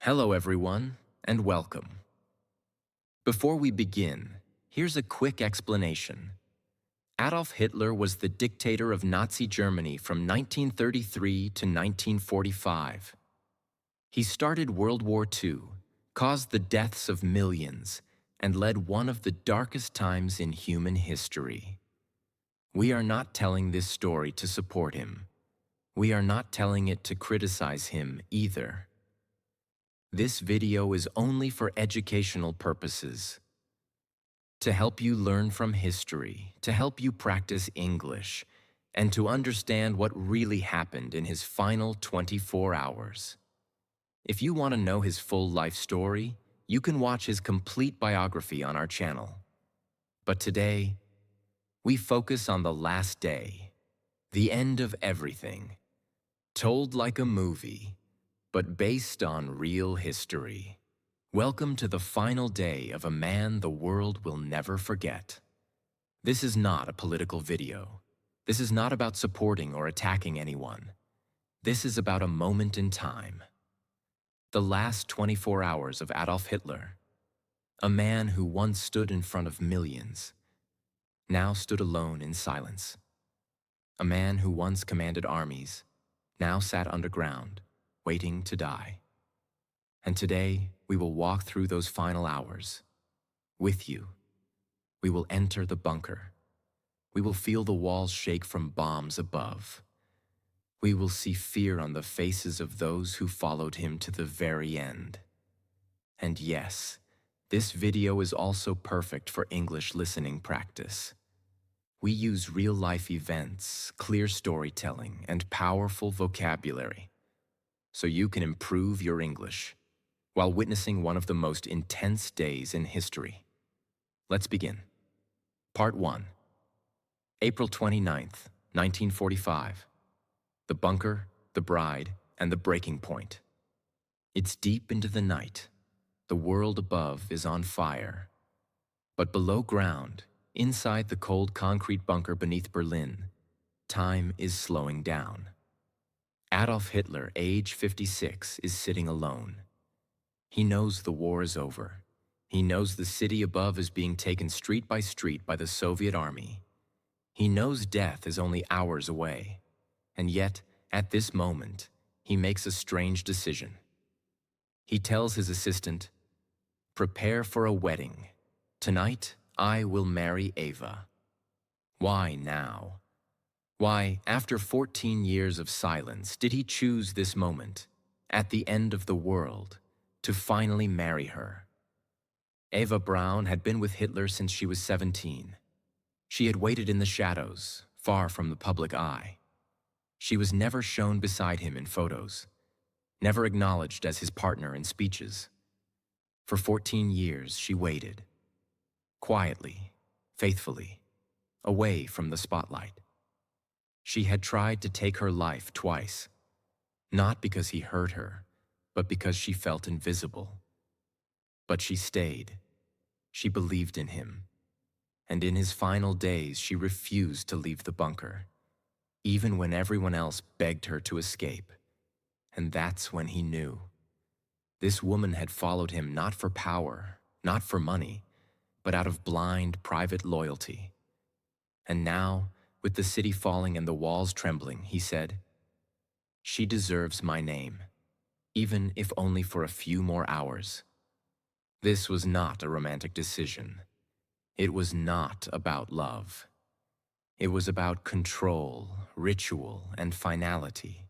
Hello, everyone, and welcome. Before we begin, here's a quick explanation. Adolf Hitler was the dictator of Nazi Germany from 1933 to 1945. He started World War II, caused the deaths of millions, and led one of the darkest times in human history. We are not telling this story to support him. We are not telling it to criticize him either. This video is only for educational purposes. To help you learn from history, to help you practice English, and to understand what really happened in his final 24 hours. If you want to know his full life story, you can watch his complete biography on our channel. But today, we focus on the last day, the end of everything, told like a movie, but based on real history. Welcome to the final day of a man the world will never forget. This is not a political video. This is not about supporting or attacking anyone. This is about a moment in time. The last 24 hours of Adolf Hitler, a man who once stood in front of millions, now stood alone in silence. A man who once commanded armies, now sat underground, waiting to die. And today, we will walk through those final hours. With you, we will enter the bunker. We will feel the walls shake from bombs above. We will see fear on the faces of those who followed him to the very end. And yes, this video is also perfect for English listening practice. We use real-life events, clear storytelling, and powerful vocabulary, so you can improve your English while witnessing one of the most intense days in history. Let's begin. Part 1. April 29th, 1945. The bunker, the bride, and the breaking point. It's deep into the night. The world above is on fire. But below ground, inside the cold concrete bunker beneath Berlin, time is slowing down. Adolf Hitler, age 56, is sitting alone. He knows the war is over. He knows the city above is being taken street by the Soviet army. He knows death is only hours away. And yet, at this moment, he makes a strange decision. He tells his assistant, "Prepare for a wedding. Tonight, I will marry Eva." Why now? Why, after 14 years of silence, did he choose this moment, at the end of the world, to finally marry her? Eva Braun had been with Hitler since she was 17. She had waited in the shadows, far from the public eye. She was never shown beside him in photos, never acknowledged as his partner in speeches. For 14 years, she waited, quietly, faithfully, away from the spotlight. She had tried to take her life twice, not because he hurt her, but because she felt invisible. But she stayed. She believed in him. And in his final days, she refused to leave the bunker, even when everyone else begged her to escape. And that's when he knew. This woman had followed him not for power, not for money, but out of blind, private loyalty. And now, with the city falling and the walls trembling, he said, "She deserves my name, even if only for a few more hours." This was not a romantic decision. It was not about love. It was about control, ritual, and finality.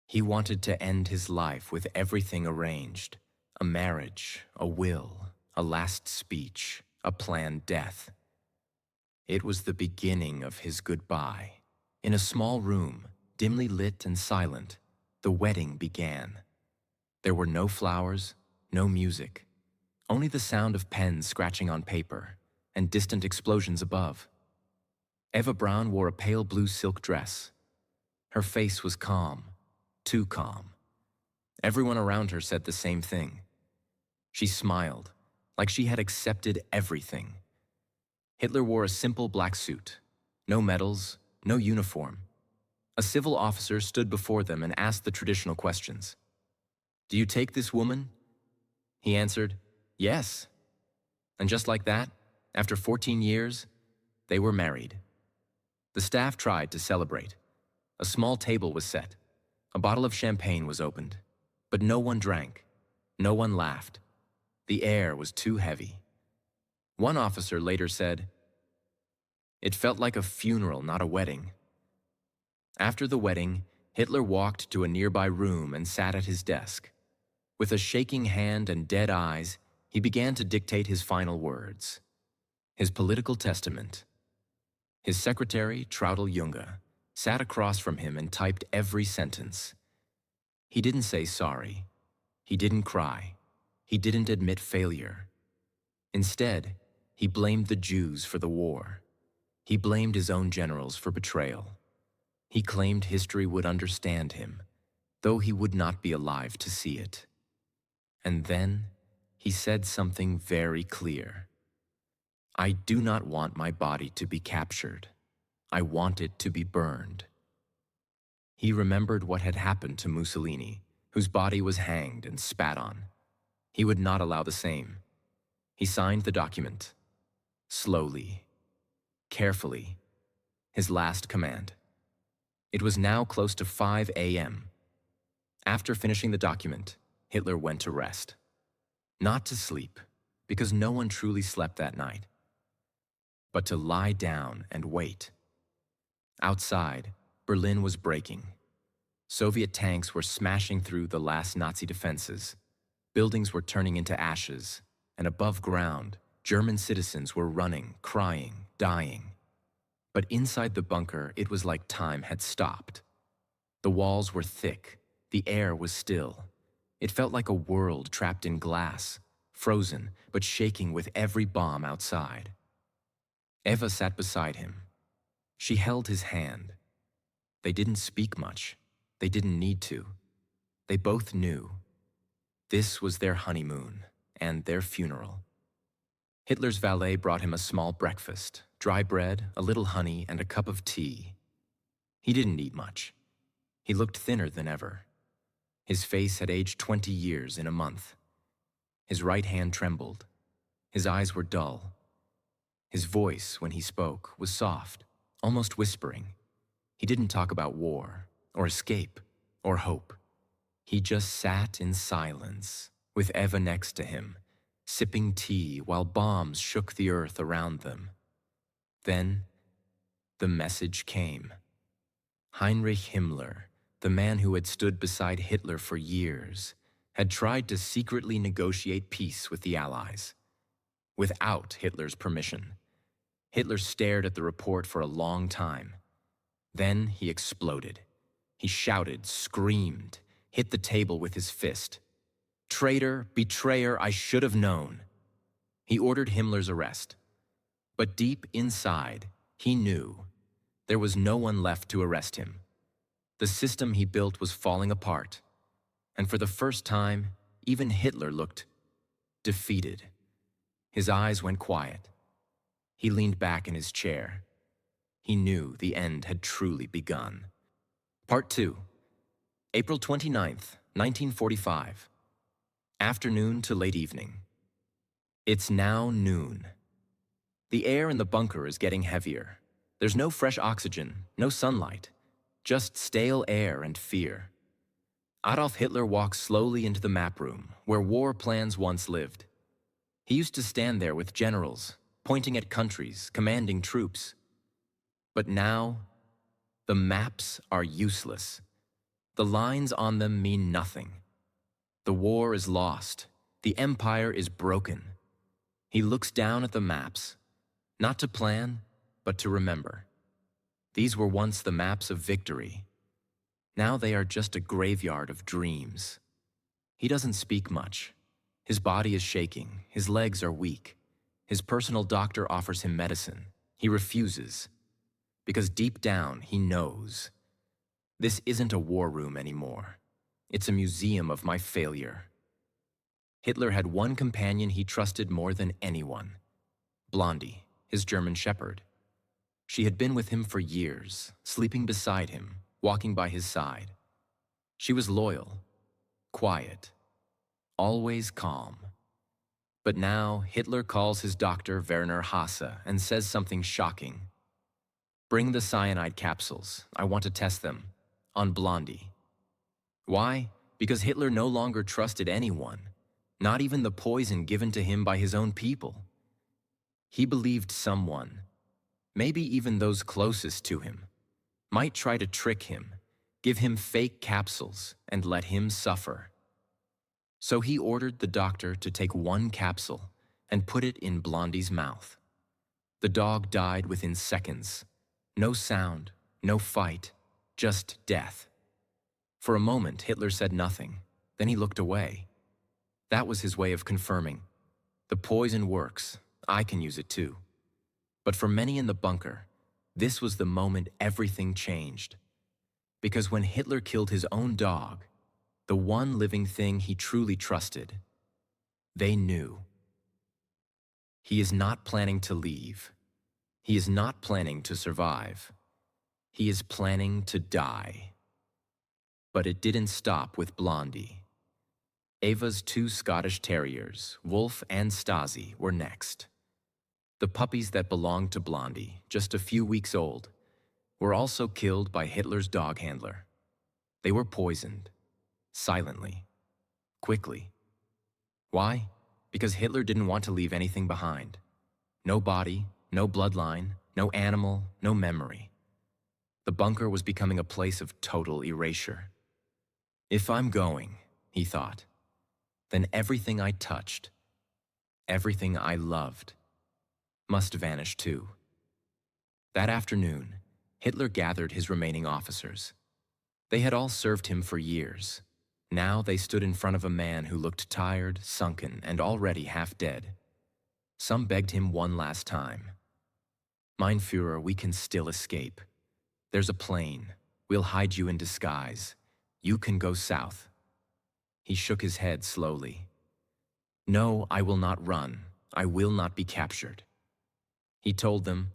He wanted to end his life with everything arranged: a marriage, a will, a last speech, a planned death. It was the beginning of his goodbye. In a small room, dimly lit and silent, the wedding began. There were no flowers, no music, only the sound of pens scratching on paper and distant explosions above. Eva Braun wore a pale blue silk dress. Her face was calm, too calm. Everyone around her said the same thing. She smiled, like she had accepted everything. Hitler wore a simple black suit, no medals, no uniform. A civil officer stood before them and asked the traditional questions. "Do you take this woman?" He answered, "Yes." And just like that, after 14 years, they were married. The staff tried to celebrate. A small table was set. A bottle of champagne was opened. But no one drank. No one laughed. The air was too heavy. One officer later said, "It felt like a funeral, not a wedding." After the wedding, Hitler walked to a nearby room and sat at his desk. With a shaking hand and dead eyes, he began to dictate his final words. His political testament. His secretary, Traudl Junge, sat across from him and typed every sentence. He didn't say sorry. He didn't cry. He didn't admit failure. Instead, he blamed the Jews for the war. He blamed his own generals for betrayal. He claimed history would understand him, though he would not be alive to see it. And then he said something very clear. "I do not want my body to be captured. I want it to be burned." He remembered what had happened to Mussolini, whose body was hanged and spat on. He would not allow the same. He signed the document. Slowly, carefully, his last command. It was now close to 5 a.m. After finishing the document, Hitler went to rest. Not to sleep, because no one truly slept that night, but to lie down and wait. Outside, Berlin was breaking. Soviet tanks were smashing through the last Nazi defenses. Buildings were turning into ashes, and above ground, German citizens were running, crying, dying. But inside the bunker, it was like time had stopped. The walls were thick. The air was still. It felt like a world trapped in glass, frozen but shaking with every bomb outside. Eva sat beside him. She held his hand. They didn't speak much. They didn't need to. They both knew. This was their honeymoon and their funeral. Hitler's valet brought him a small breakfast, dry bread, a little honey, and a cup of tea. He didn't eat much. He looked thinner than ever. His face had aged 20 years in a month. His right hand trembled. His eyes were dull. His voice, when he spoke, was soft, almost whispering. He didn't talk about war, or escape, or hope. He just sat in silence, with Eva next to him, sipping tea while bombs shook the earth around them. Then, the message came. Heinrich Himmler, the man who had stood beside Hitler for years, had tried to secretly negotiate peace with the Allies, without Hitler's permission. Hitler stared at the report for a long time. Then he exploded. He shouted, screamed, hit the table with his fist. "Traitor, betrayer, I should have known." He ordered Himmler's arrest. But deep inside, he knew there was no one left to arrest him. The system he built was falling apart. And for the first time, even Hitler looked defeated. His eyes went quiet. He leaned back in his chair. He knew the end had truly begun. Part 2. April 29th, 1945. Afternoon to late evening. It's now noon. The air in the bunker is getting heavier. There's no fresh oxygen, no sunlight, just stale air and fear. Adolf Hitler walks slowly into the map room, where war plans once lived. He used to stand there with generals, pointing at countries, commanding troops. But now, the maps are useless. The lines on them mean nothing. The war is lost. The empire is broken. He looks down at the maps, not to plan, but to remember. These were once the maps of victory. Now they are just a graveyard of dreams. He doesn't speak much. His body is shaking. His legs are weak. His personal doctor offers him medicine. He refuses. Because deep down, he knows. This isn't a war room anymore. It's a museum of my failure. Hitler had one companion he trusted more than anyone. Blondie, his German shepherd. She had been with him for years, sleeping beside him, walking by his side. She was loyal, quiet, always calm. But now Hitler calls his doctor Werner Hasse and says something shocking. Bring the cyanide capsules. I want to test them. On Blondie. Why? Because Hitler no longer trusted anyone, not even the poison given to him by his own people. He believed someone, maybe even those closest to him, might try to trick him, give him fake capsules, and let him suffer. So he ordered the doctor to take one capsule and put it in Blondie's mouth. The dog died within seconds. No sound, no fight, just death. For a moment, Hitler said nothing. Then he looked away. That was his way of confirming. The poison works. I can use it too. But for many in the bunker, this was the moment everything changed. Because when Hitler killed his own dog, the one living thing he truly trusted, they knew. He is not planning to leave. He is not planning to survive. He is planning to die. But it didn't stop with Blondie. Eva's two Scottish terriers, Wolf and Stasi, were next. The puppies that belonged to Blondie, just a few weeks old, were also killed by Hitler's dog handler. They were poisoned, silently, quickly. Why? Because Hitler didn't want to leave anything behind. No body, no bloodline, no animal, no memory. The bunker was becoming a place of total erasure. If I'm going, he thought, then everything I touched, everything I loved, must vanish too. That afternoon, Hitler gathered his remaining officers. They had all served him for years. Now they stood in front of a man who looked tired, sunken, and already half dead. Some begged him one last time. Mein Führer, we can still escape. There's a plane. We'll hide you in disguise. You can go south. He shook his head slowly. No, I will not run. I will not be captured. He told them,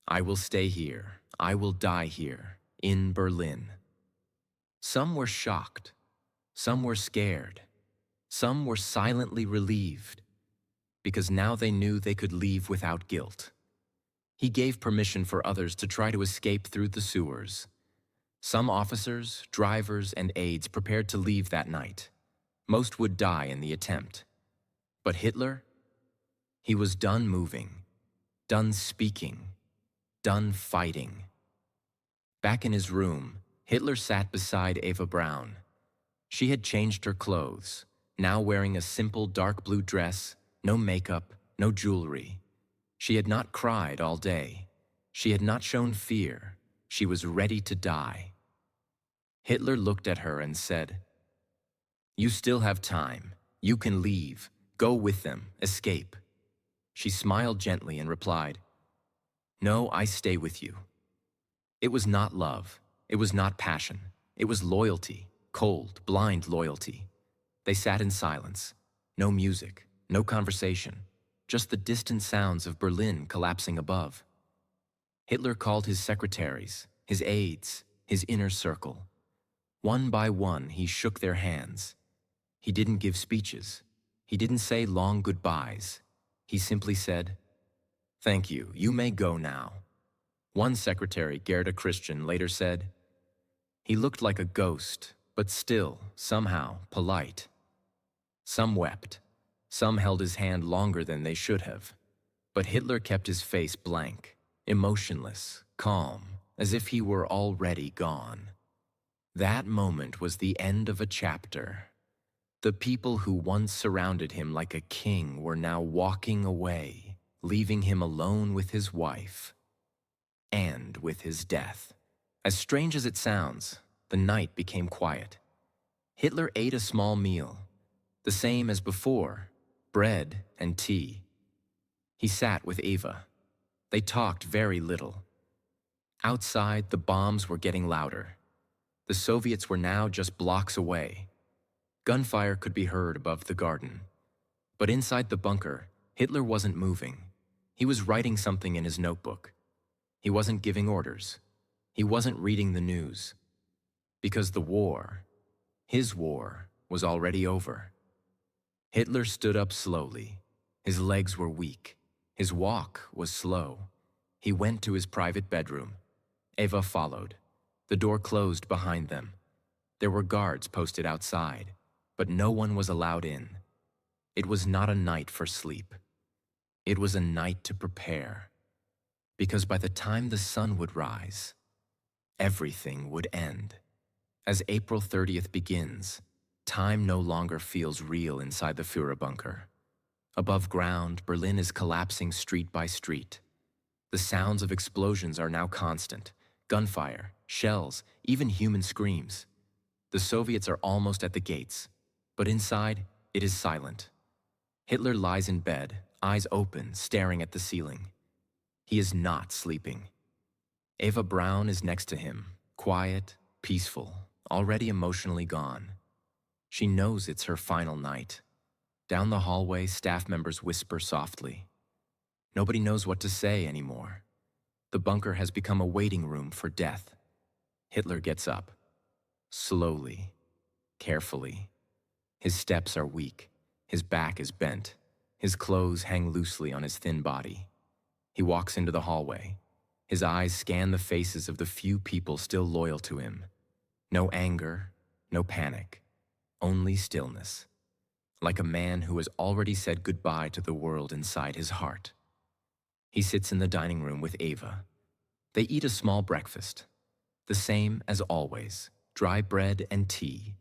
I will stay here. I will die here, in Berlin. Some were shocked. Some were scared. Some were silently relieved, because now they knew they could leave without guilt. He gave permission for others to try to escape through the sewers. Some officers, drivers, and aides prepared to leave that night. Most would die in the attempt. But Hitler? He was done moving, done speaking, done fighting. Back in his room, Hitler sat beside Eva Braun. She had changed her clothes, now wearing a simple dark blue dress, no makeup, no jewelry. She had not cried all day. She had not shown fear. She was ready to die. Hitler looked at her and said, You still have time. You can leave. Go with them. Escape. She smiled gently and replied, No, I stay with you. It was not love. It was not passion. It was loyalty, cold, blind loyalty. They sat in silence. No music, no conversation, just the distant sounds of Berlin collapsing above. Hitler called his secretaries, his aides, his inner circle. One by one, he shook their hands. He didn't give speeches. He didn't say long goodbyes. He simply said, Thank you, you may go now. One secretary, Gerda Christian, later said, He looked like a ghost, but still, somehow, polite. Some wept. Some held his hand longer than they should have. But Hitler kept his face blank, emotionless, calm, as if he were already gone. That moment was the end of a chapter. The people who once surrounded him like a king were now walking away, leaving him alone with his wife and with his death. As strange as it sounds, the night became quiet. Hitler ate a small meal, the same as before, bread and tea. He sat with Eva. They talked very little. Outside, the bombs were getting louder. The Soviets were now just blocks away. Gunfire could be heard above the garden. But inside the bunker, Hitler wasn't moving. He was writing something in his notebook. He wasn't giving orders. He wasn't reading the news. Because the war, his war, was already over. Hitler stood up slowly. His legs were weak. His walk was slow. He went to his private bedroom. Eva followed. The door closed behind them. There were guards posted outside, but no one was allowed in. It was not a night for sleep. It was a night to prepare. Because by the time the sun would rise, everything would end. As April 30th begins, time no longer feels real inside the Führer bunker. Above ground, Berlin is collapsing street by street. The sounds of explosions are now constant. Gunfire, shells, even human screams. The Soviets are almost at the gates, but inside, it is silent. Hitler lies in bed, eyes open, staring at the ceiling. He is not sleeping. Eva Braun is next to him, quiet, peaceful, already emotionally gone. She knows it's her final night. Down the hallway, staff members whisper softly. Nobody knows what to say anymore. The bunker has become a waiting room for death. Hitler gets up. Slowly, carefully. His steps are weak. His back is bent. His clothes hang loosely on his thin body. He walks into the hallway. His eyes scan the faces of the few people still loyal to him. No anger, no panic, only stillness. Like a man who has already said goodbye to the world inside his heart. He sits in the dining room with Eva. They eat a small breakfast. The same as always, dry bread and tea.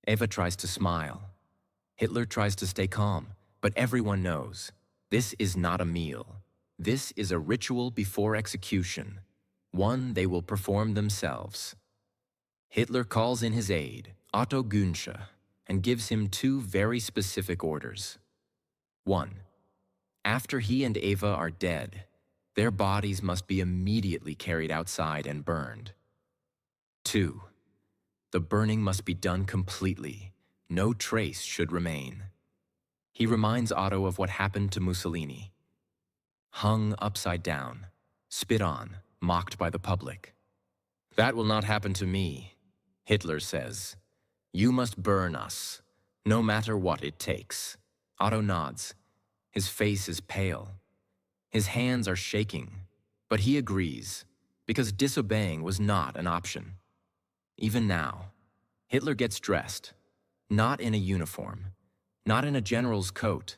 Eva tries to smile. Hitler tries to stay calm, but everyone knows this is not a meal. This is a ritual before execution, one they will perform themselves. Hitler calls in his aide, Otto Günsche, and gives him two very specific orders. 1. After he and Eva are dead, their bodies must be immediately carried outside and burned. 2. The burning must be done completely. No trace should remain. He reminds Otto of what happened to Mussolini. Hung upside down, spit on, mocked by the public. That will not happen to me, Hitler says. You must burn us, no matter what it takes. Otto nods. His face is pale. His hands are shaking, but he agrees, because disobeying was not an option. Even now, Hitler gets dressed, not in a uniform, not in a general's coat,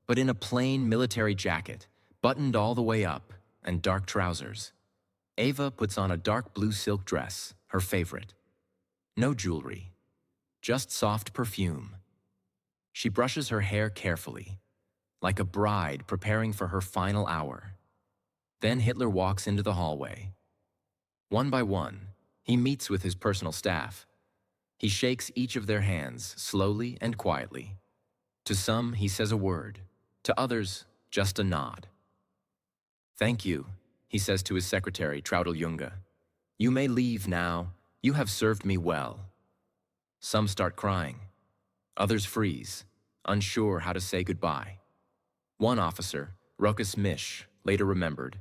but in a plain military jacket, buttoned all the way up, and dark trousers. Eva puts on a dark blue silk dress, her favorite. No jewelry, just soft perfume. She brushes her hair carefully, like a bride preparing for her final hour. Then Hitler walks into the hallway. One by one, he meets with his personal staff. He shakes each of their hands slowly and quietly. To some, he says a word. To others, just a nod. Thank you, he says to his secretary, Traudl Junge. You may leave now. You have served me well. Some start crying. Others freeze, unsure how to say goodbye. One officer, Rokas Misch, later remembered.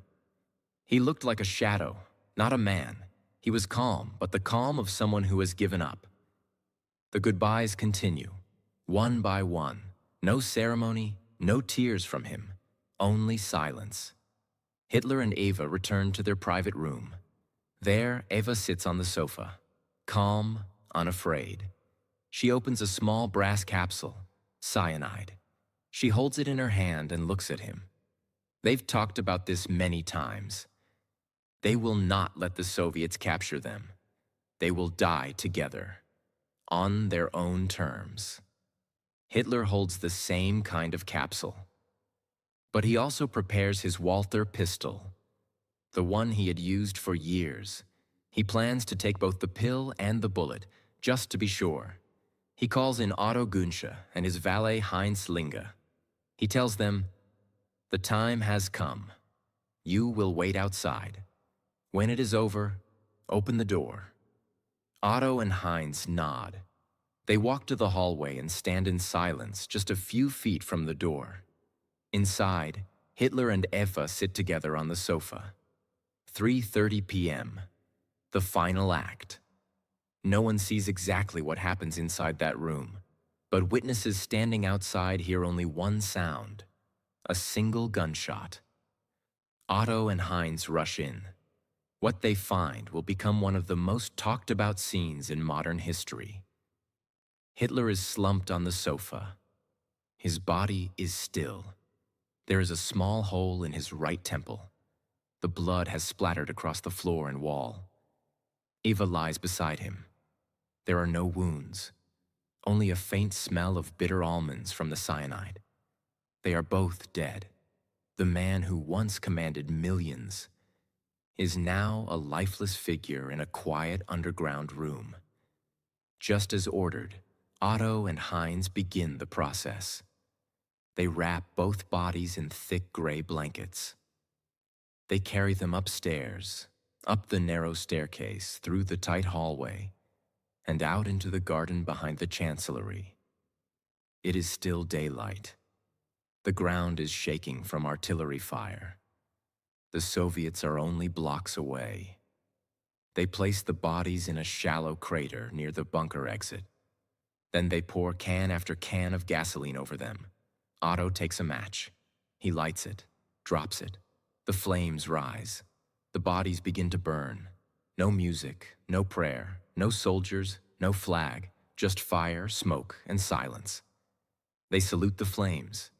He looked like a shadow, not a man. He was calm, but the calm of someone who has given up. The goodbyes continue, one by one. No ceremony, no tears from him, only silence. Hitler and Eva return to their private room. There, Eva sits on the sofa, calm, unafraid. She opens a small brass capsule, cyanide. She holds it in her hand and looks at him. They've talked about this many times. They will not let the Soviets capture them. They will die together, on their own terms. Hitler holds the same kind of capsule. But he also prepares his Walther pistol, the one he had used for years. He plans to take both the pill and the bullet, just to be sure. He calls in Otto Günsche and his valet Heinz Linge. He tells them, "The time has come. You will wait outside. When it is over, open the door." Otto and Heinz nod. They walk to the hallway and stand in silence just a few feet from the door. Inside, Hitler and Eva sit together on the sofa. 3:30 p.m. The final act. No one sees exactly what happens inside that room. But witnesses standing outside hear only one sound, a single gunshot. Otto and Heinz rush in. What they find will become one of the most talked about scenes in modern history. Hitler is slumped on the sofa. His body is still. There is a small hole in his right temple. The blood has splattered across the floor and wall. Eva lies beside him. There are no wounds, only a faint smell of bitter almonds from the cyanide. They are both dead. The man who once commanded millions is now a lifeless figure in a quiet underground room. Just as ordered, Otto and Heinz begin the process. They wrap both bodies in thick gray blankets. They carry them upstairs, up the narrow staircase, through the tight hallway, and out into the garden behind the chancellery. It is still daylight. The ground is shaking from artillery fire. The Soviets are only blocks away. They place the bodies in a shallow crater near the bunker exit. Then they pour can after can of gasoline over them. Otto takes a match. He lights it, drops it. The flames rise. The bodies begin to burn. No music, no prayer, no soldiers, no flag, just fire, smoke, and silence. They salute the flames,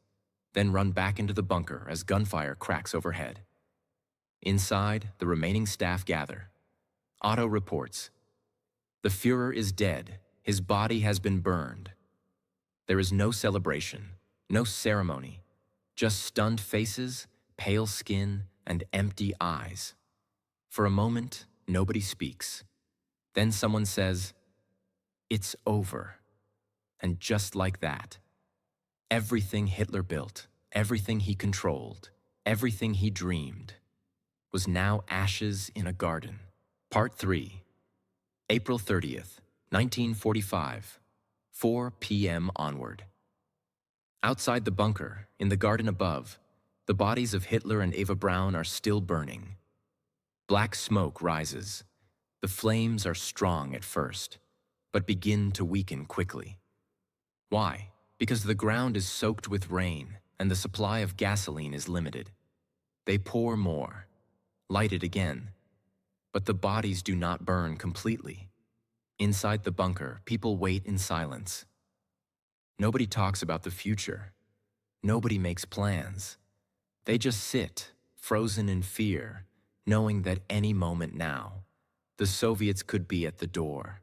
then run back into the bunker as gunfire cracks overhead. Inside, the remaining staff gather. Otto reports, "The Führer is dead. His body has been burned." There is no celebration, no ceremony, just stunned faces, pale skin, and empty eyes. For a moment, nobody speaks. Then someone says, "It's over." And just like that, everything Hitler built, everything he controlled, everything he dreamed, was now ashes in a garden. Part 3. April 30th, 1945, 4 p.m. onward. Outside the bunker, in the garden above, the bodies of Hitler and Eva Braun are still burning. Black smoke rises. The flames are strong at first, but begin to weaken quickly. Why? Because the ground is soaked with rain and the supply of gasoline is limited. They pour more, light it again, but the bodies do not burn completely. Inside the bunker, people wait in silence. Nobody talks about the future. Nobody makes plans. They just sit, frozen in fear, knowing that any moment now, the Soviets could be at the door.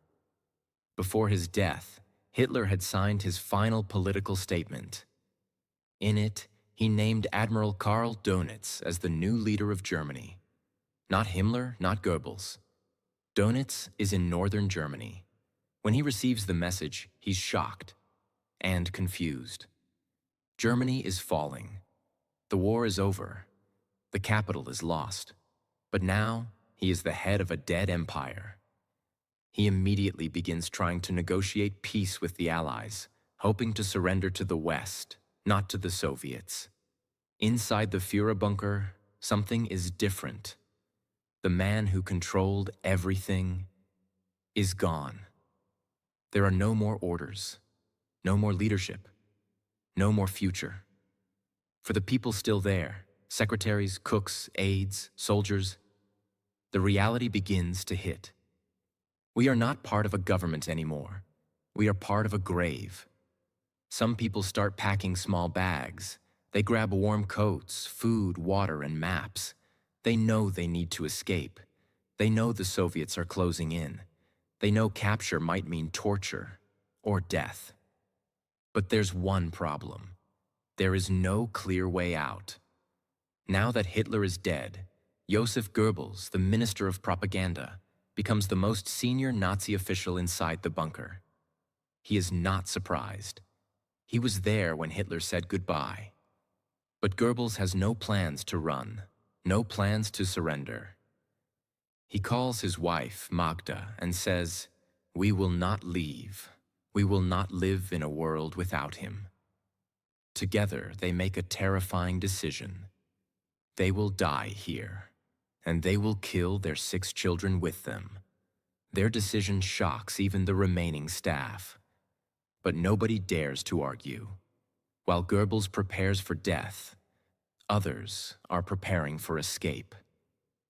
Before his death, Hitler had signed his final political statement. In it, he named Admiral Karl Dönitz as the new leader of Germany. Not Himmler, not Goebbels. Dönitz is in northern Germany. When he receives the message, he's shocked and confused. Germany is falling. The war is over. The capital is lost. But now, he is the head of a dead empire. He immediately begins trying to negotiate peace with the Allies, hoping to surrender to the West, not to the Soviets. Inside the Führer bunker, something is different. The man who controlled everything is gone. There are no more orders, no more leadership, no more future. For the people still there, secretaries, cooks, aides, soldiers, the reality begins to hit. We are not part of a government anymore. We are part of a grave. Some people start packing small bags. They grab warm coats, food, water, and maps. They know they need to escape. They know the Soviets are closing in. They know capture might mean torture or death. But there's one problem. There is no clear way out. Now that Hitler is dead, Joseph Goebbels, the Minister of Propaganda, becomes the most senior Nazi official inside the bunker. He is not surprised. He was there when Hitler said goodbye. But Goebbels has no plans to run, no plans to surrender. He calls his wife, Magda, and says, "We will not leave. We will not live in a world without him." Together, they make a terrifying decision. They will die here, and they will kill their 6 children with them. Their decision shocks even the remaining staff. But nobody dares to argue. While Goebbels prepares for death, others are preparing for escape.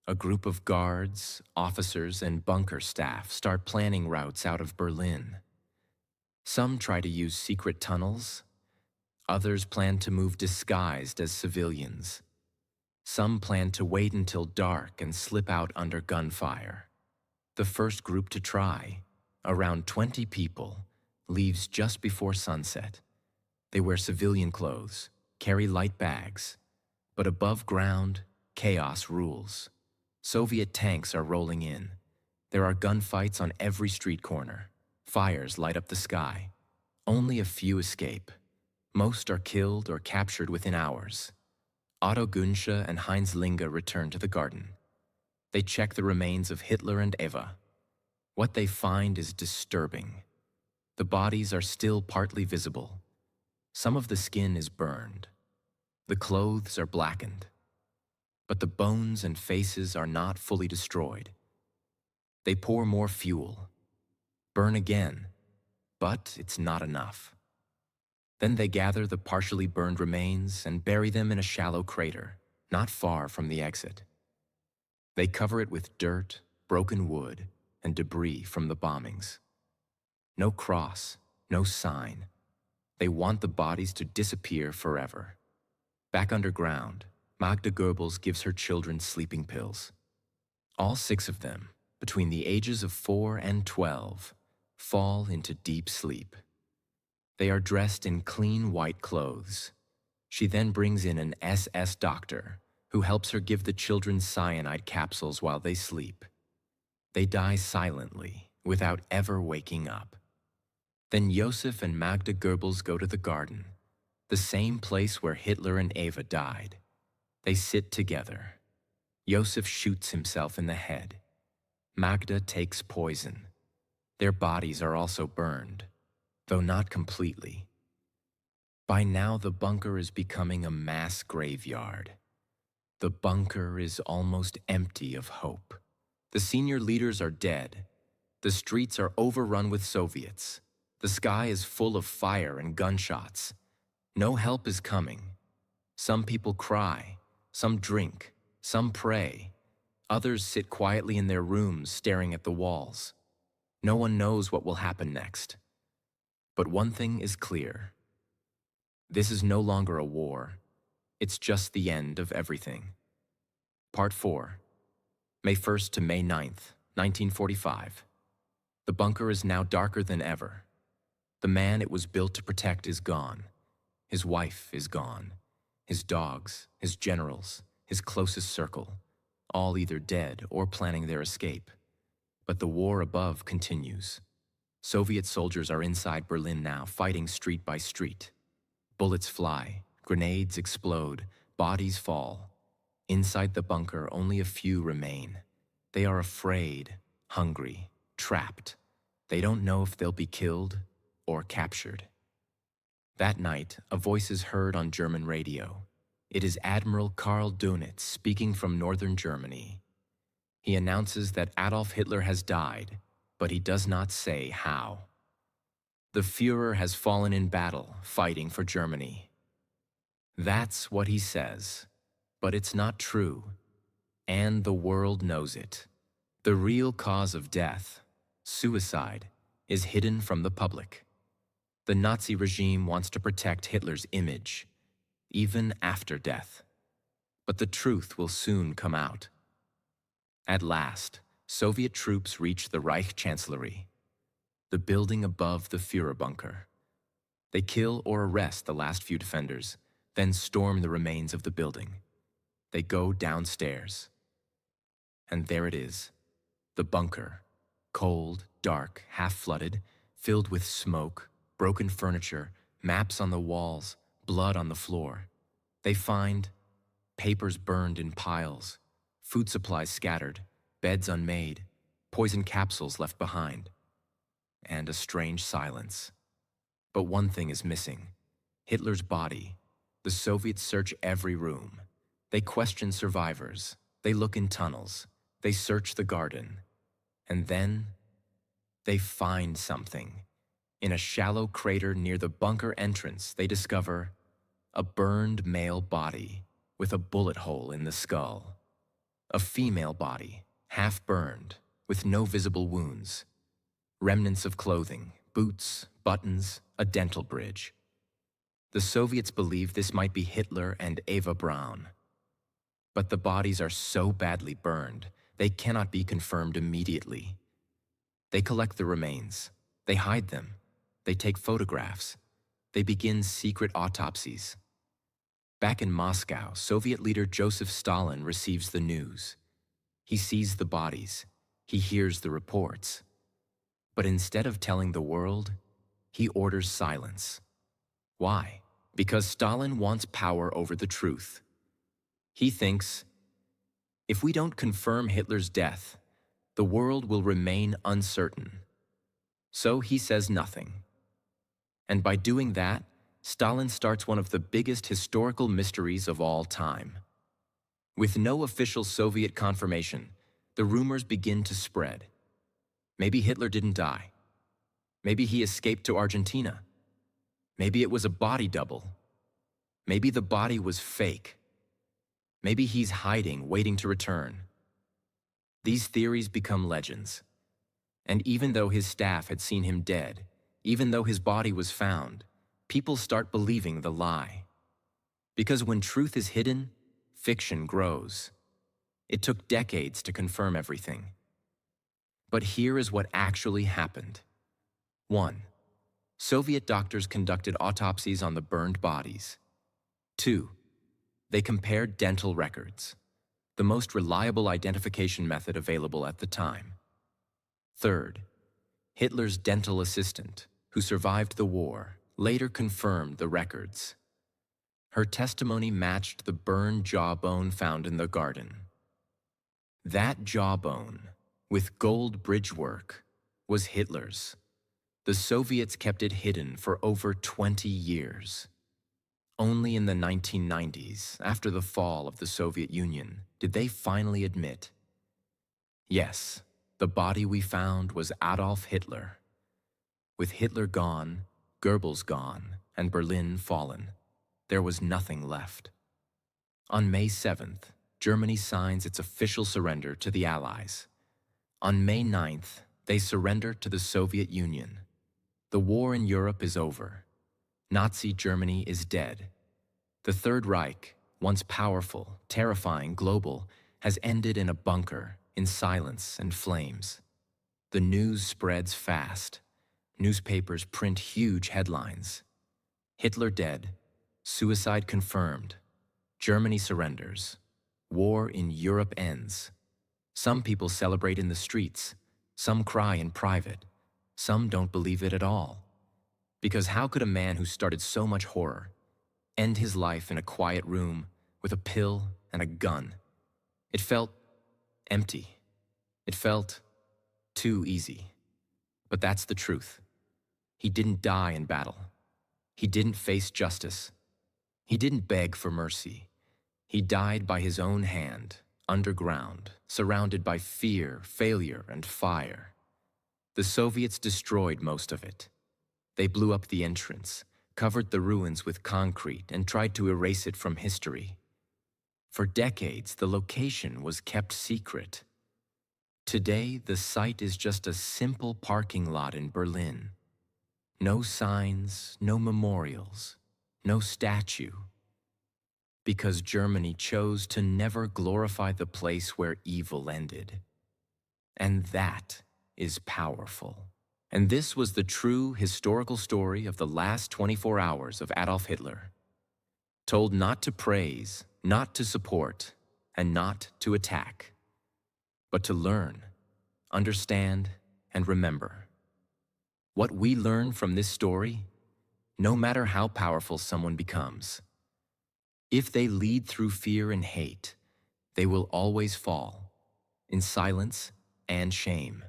A group of guards, officers, and bunker staff start planning routes out of Berlin. Some try to use secret tunnels. Others plan to move disguised as civilians. Some plan to wait until dark and slip out under gunfire. The first group to try, around 20 people, leaves just before sunset. They wear civilian clothes, carry light bags, but above ground, chaos rules. Soviet tanks are rolling in. There are gunfights on every street corner. Fires light up the sky. Only a few escape. Most are killed or captured within hours. Otto Gunsche and Heinz Linge return to the garden. They check the remains of Hitler and Eva. What they find is disturbing. The bodies are still partly visible. Some of the skin is burned. The clothes are blackened. But the bones and faces are not fully destroyed. They pour more fuel. Burn again, but it's not enough. Then they gather the partially burned remains and bury them in a shallow crater, not far from the exit. They cover it with dirt, broken wood, and debris from the bombings. No cross, no sign. They want the bodies to disappear forever. Back underground, Magda Goebbels gives her children sleeping pills. All 6 of them, between the ages of 4 and 12, fall into deep sleep. They are dressed in clean white clothes. She then brings in an SS doctor who helps her give the children cyanide capsules while they sleep. They die silently, without ever waking up. Then Josef and Magda Goebbels go to the garden, the same place where Hitler and Eva died. They sit together. Josef shoots himself in the head. Magda takes poison. Their bodies are also burned, though not completely. By now, the bunker is becoming a mass graveyard. The bunker is almost empty of hope. The senior leaders are dead. The streets are overrun with Soviets. The sky is full of fire and gunshots. No help is coming. Some people cry, some drink, some pray. Others sit quietly in their rooms staring at the walls. No one knows what will happen next. But one thing is clear. This is no longer a war. It's just the end of everything. Part 4. May 1st to May 9th, 1945. The bunker is now darker than ever. The man it was built to protect is gone. His wife is gone. His dogs, his generals, his closest circle, all either dead or planning their escape. But the war above continues. Soviet soldiers are inside Berlin now, fighting street by street. Bullets fly, grenades explode, bodies fall. Inside the bunker, only a few remain. They are afraid, hungry, trapped. They don't know if they'll be killed or captured. That night, a voice is heard on German radio. It is Admiral Karl Dönitz speaking from northern Germany. He announces that Adolf Hitler has died, but he does not say how. The Führer has fallen in battle, fighting for Germany. That's what he says, but it's not true, and the world knows it. The real cause of death, suicide, is hidden from the public. The Nazi regime wants to protect Hitler's image, even after death. But the truth will soon come out. At last, Soviet troops reach the Reich Chancellery, the building above the Führer bunker. They kill or arrest the last few defenders, then storm the remains of the building. They go downstairs. And there it is, the bunker, cold, dark, half-flooded, filled with smoke, broken furniture, maps on the walls, blood on the floor. They find papers burned in piles, food supplies scattered, beds unmade, poison capsules left behind, and a strange silence. But one thing is missing: Hitler's body. The Soviets search every room. They question survivors. They look in tunnels. They search the garden. And then they find something. In a shallow crater near the bunker entrance, they discover a burned male body with a bullet hole in the skull. A female body, half burned, with no visible wounds. Remnants of clothing, boots, buttons, a dental bridge. The Soviets believe this might be Hitler and Eva Braun. But the bodies are so badly burned, they cannot be confirmed immediately. They collect the remains. They hide them. They take photographs. They begin secret autopsies. Back in Moscow, Soviet leader Joseph Stalin receives the news. He sees the bodies. He hears the reports. But instead of telling the world, he orders silence. Why? Because Stalin wants power over the truth. He thinks, if we don't confirm Hitler's death, the world will remain uncertain. So he says nothing. And by doing that, Stalin starts one of the biggest historical mysteries of all time. With no official Soviet confirmation, the rumors begin to spread. Maybe Hitler didn't die. Maybe he escaped to Argentina. Maybe it was a body double. Maybe the body was fake. Maybe he's hiding, waiting to return. These theories become legends. And even though his staff had seen him dead, even though his body was found, people start believing the lie. Because when truth is hidden, fiction grows. It took decades to confirm everything. But here is what actually happened. 1. Soviet doctors conducted autopsies on the burned bodies. 2. They compared dental records, the most reliable identification method available at the time. 3. Hitler's dental assistant, who survived the war, later confirmed the records. Her testimony matched the burned jawbone found in the garden. That jawbone, with gold bridgework, was Hitler's. The Soviets kept it hidden for over 20 years. Only in the 1990s, after the fall of the Soviet Union, did they finally admit, yes, the body we found was Adolf Hitler. With Hitler gone, Goebbels gone, and Berlin fallen, there was nothing left. On May 7th, Germany signs its official surrender to the Allies. On May 9th, they surrender to the Soviet Union. The war in Europe is over. Nazi Germany is dead. The Third Reich, once powerful, terrifying, global, has ended in a bunker, in silence and flames. The news spreads fast. Newspapers print huge headlines. Hitler dead. Suicide confirmed. Germany surrenders. War in Europe ends. Some people celebrate in the streets. Some cry in private. Some don't believe it at all. Because how could a man who started so much horror end his life in a quiet room with a pill and a gun? It felt empty. It felt too easy. But that's the truth. He didn't die in battle. He didn't face justice. He didn't beg for mercy. He died by his own hand, underground, surrounded by fear, failure, and fire. The Soviets destroyed most of it. They blew up the entrance, covered the ruins with concrete, and tried to erase it from history. For decades, the location was kept secret. Today, the site is just a simple parking lot in Berlin. No signs, no memorials, no statue. Because Germany chose to never glorify the place where evil ended. And that is powerful. And this was the true historical story of the last 24 hours of Adolf Hitler. Told not to praise, not to support, and not to attack, but to learn, understand, and remember. What we learn from this story, no matter how powerful someone becomes, if they lead through fear and hate, they will always fall, in silence and shame.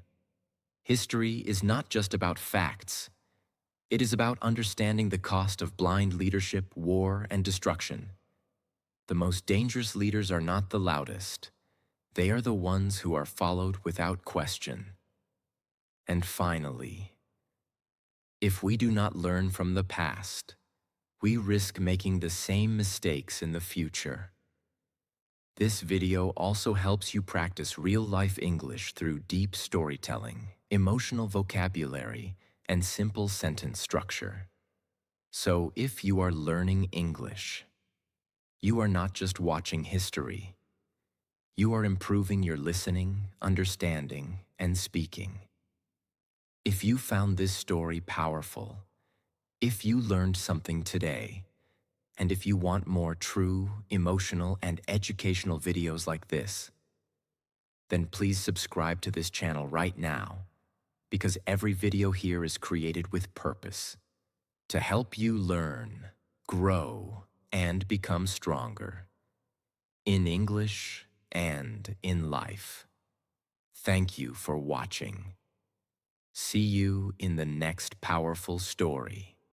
History is not just about facts. It is about understanding the cost of blind leadership, war, and destruction. The most dangerous leaders are not the loudest. They are the ones who are followed without question. And finally, If we do not learn from the past, we risk making the same mistakes in the future. This video also helps you practice real-life English through deep storytelling, emotional vocabulary, and simple sentence structure. So if you are learning English, you are not just watching history. You are improving your listening, understanding, and speaking. If you found this story powerful, if you learned something today, and if you want more true, emotional, and educational videos like this, then please subscribe to this channel right now, because every video here is created with purpose to help you learn, grow, and become stronger in English and in life. Thank you for watching. See you in the next powerful story.